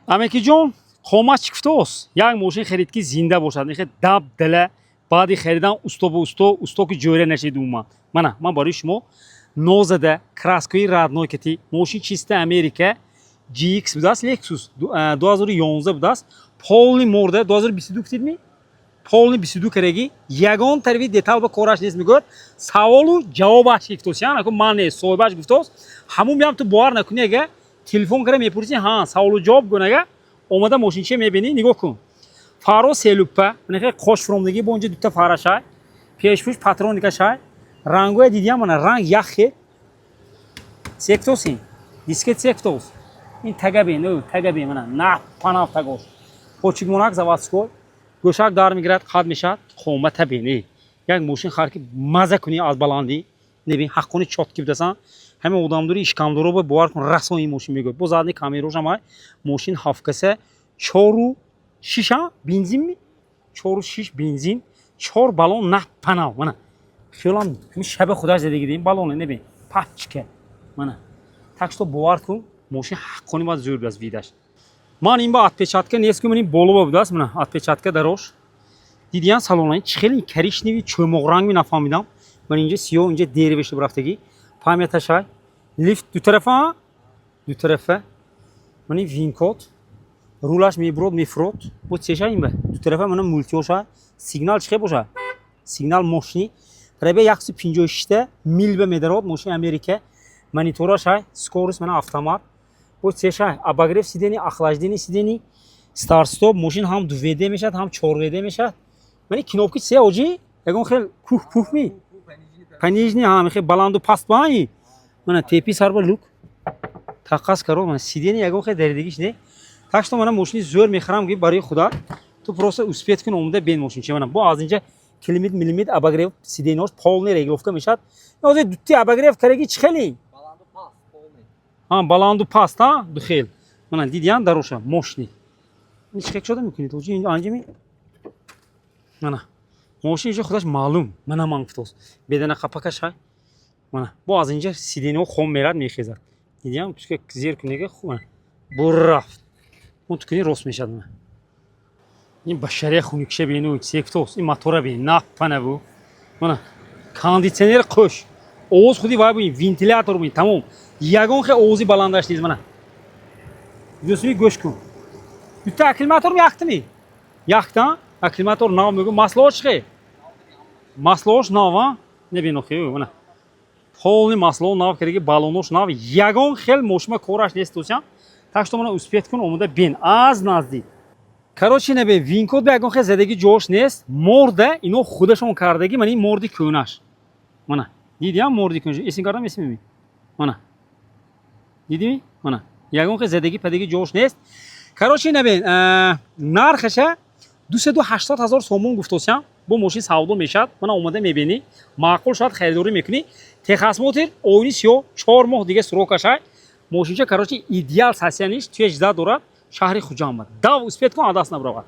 амеки ҷон қомат чӣ гуфтааст? Як мошин харид ки зинда бошад, мехе даб дила баъди харидан усто ба усто ки ҷойра нашид умад. Ман барои шумо нозада краскаи раднокати мошин чиста Америка GX будааст, Lexus 2011 будааст. Полни морда 2022 гуфтидми? Полни 22 караги ягон тарви детал ба кораш нест. Мегӯяд саволу ҷавобаш гуфтааст, яъне ко ман нест, соҳибаш гуфтааст. Ҳамун меам ту бовар накунӣ, ага телефон кара мепурсӣ, ҳа саволу ҷавоб кун, ага омада мошинче мебинӣ, нигоҳ кун. Фаро селуппа, мехе қош фромдагӣ бо инҷа дута фара шай, пешпуш патроника шай, рангоя дидиам мана, ранг яхе. Сектоси, дискет сектос. Ин тагабин, тагабин мана, на панав тагош. Почигмонак заводской, гӯшак дар мегирад, қад мешад, қомата бини. Як мошин хар ки маза кунӣ аз баландӣ, небин ҳаққони чотки будасан. Ҳамин одамдори ишкамдоро ба бовар кун, расон ин мошин мегӯяд. Бо задни камероша май мошин ҳафткаса 4-6 бензин, 4-6 бензин, 4 балон на панав мана. Хелам шаба худаш задагӣ дин балоне небин пачка мана. Так што бовар кун, мошин ҳаққони баъд зӯр аз видаш. Ман ин ба отпечатка нест ки ман ин болова будааст, мана отпечатка дарош. Дидиан салонаи чӣ хеле коричневӣ чӯмоғ ранг ми нафаҳмидам. Ман инҷа сиёҳ, инҷа деревишта рафтагӣ. Памяташай, лифт ду тарафа, ду тарафа. Ман ин винкод, рулаш мебурод, мефурод. Бо чеша ин ба ду тарафа мана мултиоша. Сигнал чӣ боша? Сигнал мошини. Пробег 156 мил ба медарод, мошини Америка. Мониторашай, скорост мана автомат. Бо чеша обогрев сидени, охлаждени сидени, старт стоп, мошин ҳам 2VD мешад, ҳам 4VD мешад. Мани кнопки се оҷи, ягон хел кух ми. Понижни ҳам хел баланду паст баи. Мана тепи сарба лук. Таққас каро, мана сидени ягон хел даридагиш не. Так што мана мошини зӯр мехарам ки барои худа. Ту просто успеет кун омада бен мошинче мана. Бо аз инҷа килимит милимит обогрев сиденош полный регловка мешад. Ҳозир дути обогрев караги чӣ хели? Баланду паст полный. Баланду паст, ду хел. Мана дидиан дароша мошини. Ин чӣ шуда мекунед? Оҷи ин анҷами. Мана. Мошин ҷо худаш маълум. Мана ман гуфтааст. Бедана қапакаш ҳай. Мана. Бо аз инҷа сидениҳо хом мерад мехезад. Дидиам тука зер кунега хуб. Бурафт. Он тукуни рост мешад мана. Ин башария хунукша бину сектос, ин мотора бин на панаву. Мана. Кондитсионер қуш. Овоз худи вай бин вентилятор бин тамом. Ягон хе овози баландаш низ мана. Дӯсми гӯш кун. Дута акклиматор яхтами? Яхта? Акклиматор нав мегӯ маслоҳош хе? Маслоҳош нав, небино хе мана. Полни маслоҳ нав караги балонош нав. Ягон хел мошина кораш нест дӯстам. Так што мана успеет кун омада бин аз наздик. Короче небе винкод ба ягон хел задаги ҷош нест. Морда ино худашон кардаги мани морди кӯнаш. Мана. Дидиам морди кӯнаш. Эсин кардам эсмеми. Мана. Дидими? Мана. Ягон хел задаги падаги ҷош нест. Короче небе нархаша 280,000 сомон гуфтосям. Бо мошин савдо мешад. Мана омада мебини. Маъқул шуд харидорӣ мекунӣ. Техасмотир оини 4 моҳ дига срокашай. Мошинча короче идеал сасяниш туя ҷида дорад. Шаҳри Хуҷамбад. Дав успеет кун адаст набрава.